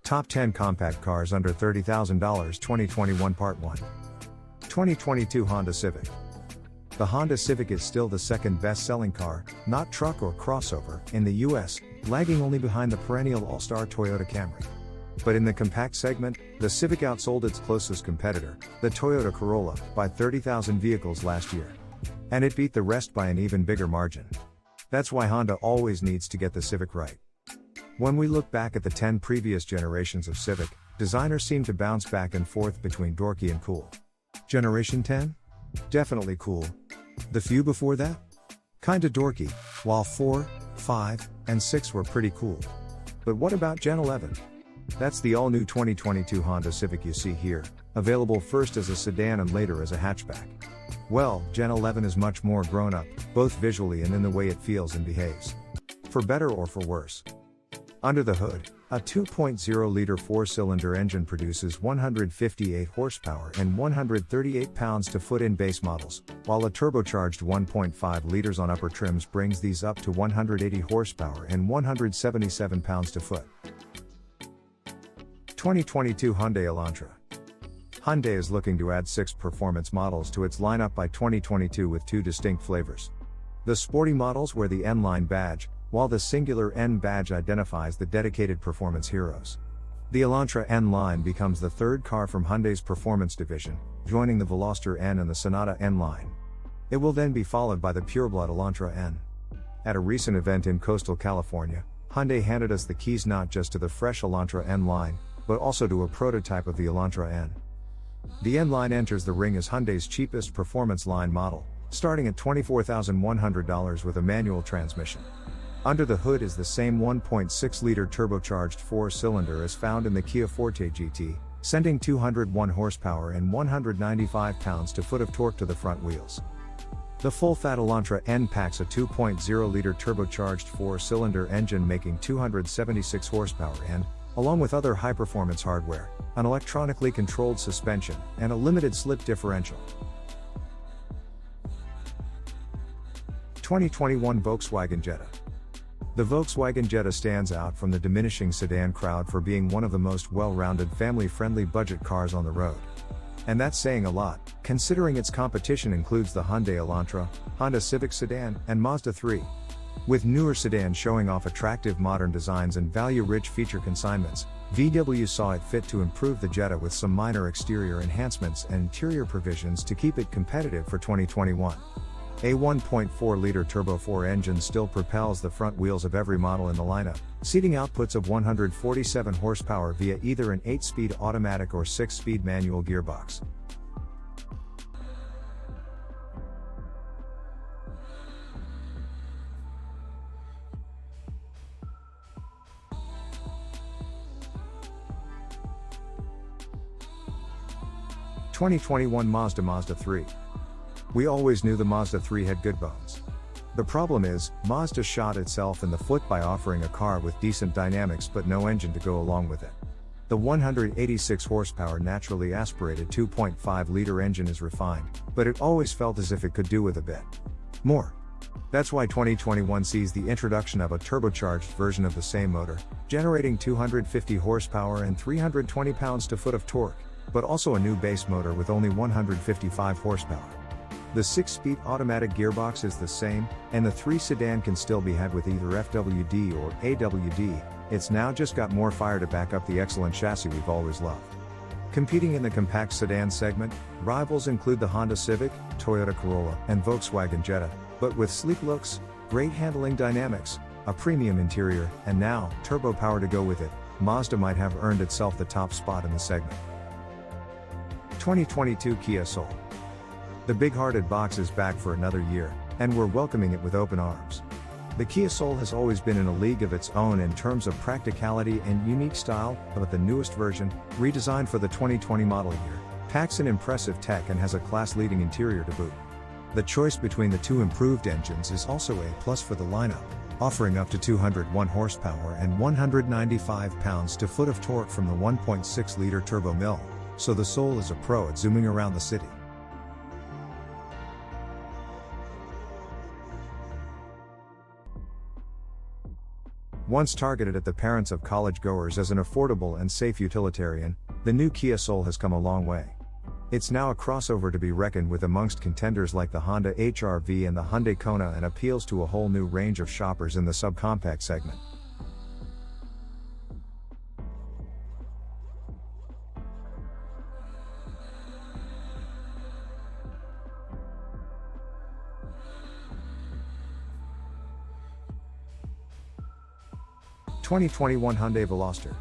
Top 10 Compact Cars Under $30,000 2021 Part 1. 2022 Honda Civic. The Honda Civic is still the second best-selling car, not truck or crossover, in the US, lagging only behind the perennial all-star Toyota Camry. But in the compact segment, the Civic outsold its closest competitor, the Toyota Corolla, by 30,000 vehicles last year. And it beat the rest by an even bigger margin. That's why Honda always needs to get the Civic right. When we look back at the 10 previous generations of Civic, designers seem to bounce back and forth between dorky and cool. Generation 10? Definitely cool. The few before that? Kinda dorky, while 4, 5, and 6 were pretty cool. But what about Gen 11? That's the all-new 2022 Honda Civic you see here, available first as a sedan and later as a hatchback. Well, Gen 11 is much more grown-up, both visually and in the way it feels and behaves. For better or for worse. Under the hood, a 2.0-liter four-cylinder engine produces 158 horsepower and 138 pounds-to-foot in base models, while a turbocharged 1.5 liters on upper trims brings these up to 180 horsepower and 177 pounds-to-foot. 2022 Hyundai Elantra. Hyundai is looking to add 6 performance models to its lineup by 2022 with 2 distinct flavors. The sporty models wear the N-Line badge, while the singular N badge identifies the dedicated performance heroes. The Elantra N-Line becomes the third car from Hyundai's performance division, joining the Veloster N and the Sonata N-Line. It will then be followed by the pureblood Elantra N. At a recent event in coastal California, Hyundai handed us the keys not just to the fresh Elantra N-Line, but also to a prototype of the Elantra N. The N-Line enters the ring as Hyundai's cheapest performance line model, starting at $24,100 with a manual transmission. Under the hood is the same 1.6-liter turbocharged 4-cylinder as found in the Kia Forte GT, sending 201 horsepower and 195 pounds-to-foot of torque to the front wheels. The full-fat Elantra N packs a 2.0-liter turbocharged 4-cylinder engine making 276 horsepower and, along with other high-performance hardware, an electronically controlled suspension, and a limited slip differential. 2021 Volkswagen Jetta. The Volkswagen Jetta stands out from the diminishing sedan crowd for being one of the most well-rounded family-friendly budget cars on the road. And that's saying a lot, considering its competition includes the Hyundai Elantra, Honda Civic sedan, and Mazda 3. With newer sedans showing off attractive modern designs and value-rich feature consignments, VW saw it fit to improve the Jetta with some minor exterior enhancements and interior provisions to keep it competitive for 2021. A 1.4-liter Turbo 4 engine still propels the front wheels of every model in the lineup, seating outputs of 147 horsepower via either an 8-speed automatic or 6-speed manual gearbox. (2021) Mazda Mazda3. We always knew the Mazda 3 had good bones. The problem is, Mazda shot itself in the foot by offering a car with decent dynamics but no engine to go along with it. The 186 horsepower naturally aspirated 2.5-liter engine is refined, but it always felt as if it could do with a bit more. That's why 2021 sees the introduction of a turbocharged version of the same motor, generating 250 horsepower and 320 pounds-to-foot of torque, but also a new base motor with only 155 horsepower. The 6-speed automatic gearbox is the same, and the 3 sedan can still be had with either FWD or AWD, it's now just got more fire to back up the excellent chassis we've always loved. Competing in the compact sedan segment, rivals include the Honda Civic, Toyota Corolla, and Volkswagen Jetta, but with sleek looks, great handling dynamics, a premium interior, and now, turbo power to go with it, Mazda might have earned itself the top spot in the segment. 2022 Kia Soul. The big-hearted box is back for another year, and we're welcoming it with open arms. The Kia Soul has always been in a league of its own in terms of practicality and unique style, but the newest version, redesigned for the 2020 model year, packs an impressive tech and has a class-leading interior to boot. The choice between the 2 improved engines is also a plus for the lineup, offering up to 201 horsepower and 195 pounds-to-foot of torque from the 1.6-liter turbo mill, so the Soul is a pro at zooming around the city. Once targeted at the parents of college-goers as an affordable and safe utilitarian, the new Kia Soul has come a long way. It's now a crossover to be reckoned with amongst contenders like the Honda HR-V and the Hyundai Kona, and appeals to a whole new range of shoppers in the subcompact segment. (2021) Hyundai Veloster.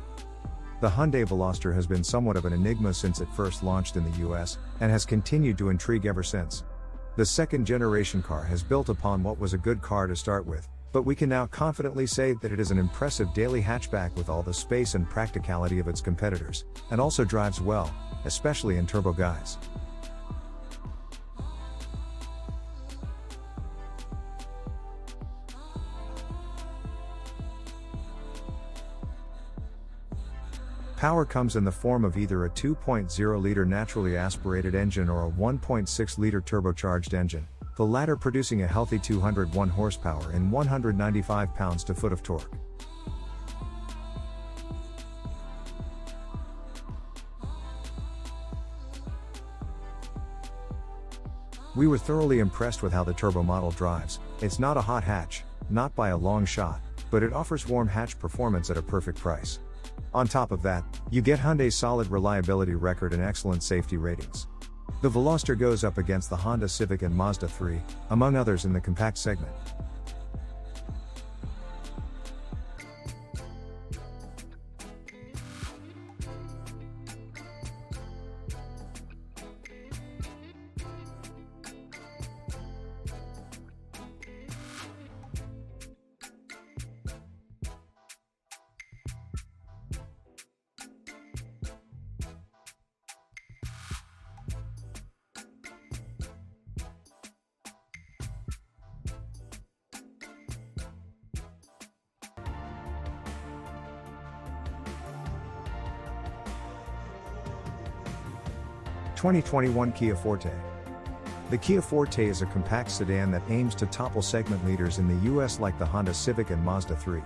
The Hyundai Veloster has been somewhat of an enigma since it first launched in the US, and has continued to intrigue ever since. The second-generation car has built upon what was a good car to start with, but we can now confidently say that it is an impressive daily hatchback with all the space and practicality of its competitors, and also drives well, especially in turbo guise. Power comes in the form of either a 2.0-liter naturally aspirated engine or a 1.6-liter turbocharged engine, the latter producing a healthy 201 horsepower and 195 pounds-to-foot of torque. We were thoroughly impressed with how the turbo model drives. It's not a hot hatch, not by a long shot, but it offers warm hatch performance at a perfect price. On top of that, you get Hyundai's solid reliability record and excellent safety ratings. The Veloster goes up against the Honda Civic and Mazda 3, among others in the compact segment. (2021) Kia Forte. The Kia Forte is a compact sedan that aims to topple segment leaders in the US like the Honda Civic and Mazda 3.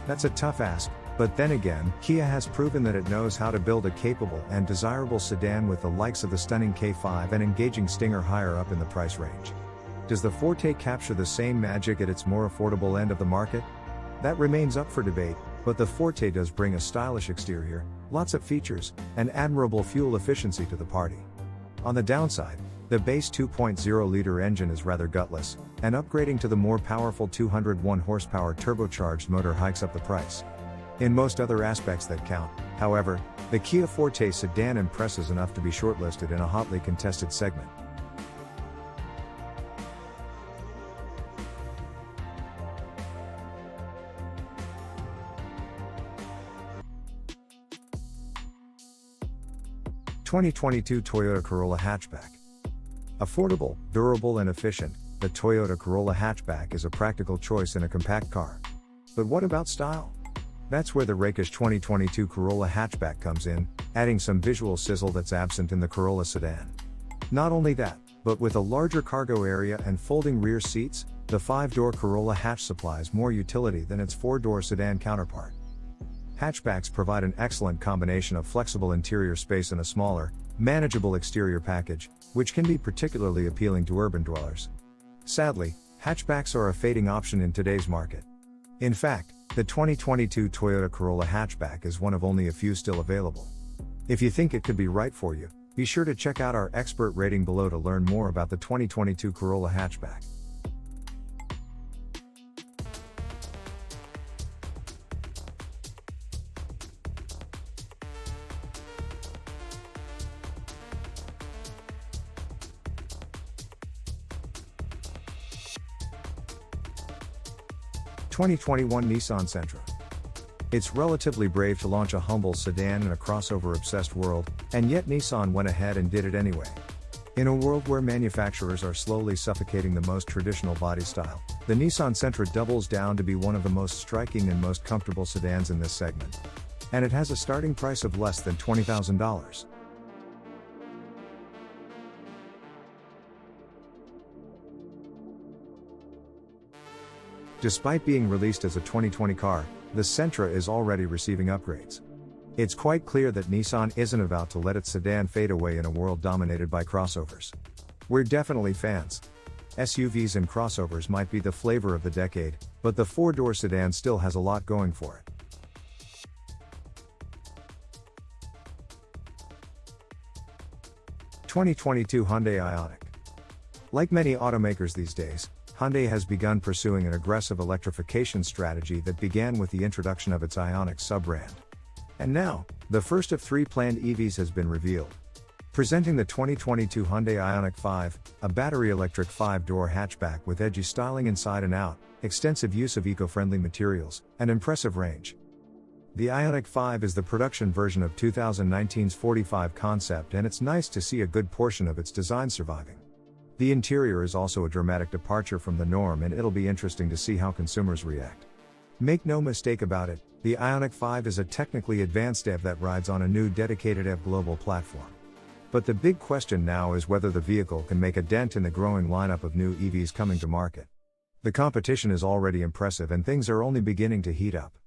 That's a tough ask, but then again, Kia has proven that it knows how to build a capable and desirable sedan with the likes of the stunning K5 and engaging Stinger higher up in the price range. Does the Forte capture the same magic at its more affordable end of the market? That remains up for debate, but the Forte does bring a stylish exterior, lots of features, and admirable fuel efficiency to the party. On the downside, the base 2.0-liter engine is rather gutless, and upgrading to the more powerful 201 horsepower turbocharged motor hikes up the price. In most other aspects that count, however, the Kia Forte sedan impresses enough to be shortlisted in a hotly contested segment. (2022) Toyota Corolla Hatchback. Affordable, durable and efficient, the Toyota Corolla Hatchback is a practical choice in a compact car. But what about style? That's where the rakish 2022 Corolla Hatchback comes in, adding some visual sizzle that's absent in the Corolla sedan. Not only that, but with a larger cargo area and folding rear seats, the 5-door Corolla hatch supplies more utility than its 4-door sedan counterpart. Hatchbacks provide an excellent combination of flexible interior space and a smaller, manageable exterior package, which can be particularly appealing to urban dwellers. Sadly, hatchbacks are a fading option in today's market. In fact, the 2022 Toyota Corolla Hatchback is one of only a few still available. If you think it could be right for you, be sure to check out our expert rating below to learn more about the 2022 Corolla Hatchback. (2021) Nissan Sentra. It's relatively brave to launch a humble sedan in a crossover-obsessed world, and yet Nissan went ahead and did it anyway. In a world where manufacturers are slowly suffocating the most traditional body style, the Nissan Sentra doubles down to be one of the most striking and most comfortable sedans in this segment. And it has a starting price of less than $20,000. Despite being released as a 2020 car, the Sentra is already receiving upgrades. It's quite clear that Nissan isn't about to let its sedan fade away in a world dominated by crossovers. We're definitely fans. SUVs and crossovers might be the flavor of the decade, but the four-door sedan still has a lot going for it. (2022) Hyundai Ioniq. Like many automakers these days, Hyundai has begun pursuing an aggressive electrification strategy that began with the introduction of its Ioniq sub-brand. And now, the first of 3 planned EVs has been revealed. Presenting the 2022 Hyundai Ioniq 5, a battery-electric 5-door hatchback with edgy styling inside and out, extensive use of eco-friendly materials, and impressive range. The Ioniq 5 is the production version of 2019's 45 concept, and it's nice to see a good portion of its design surviving. The interior is also a dramatic departure from the norm, and it'll be interesting to see how consumers react. Make no mistake about it, the Ioniq 5 is a technically advanced EV that rides on a new dedicated EV global platform. But the big question now is whether the vehicle can make a dent in the growing lineup of new EVs coming to market. The competition is already impressive and things are only beginning to heat up.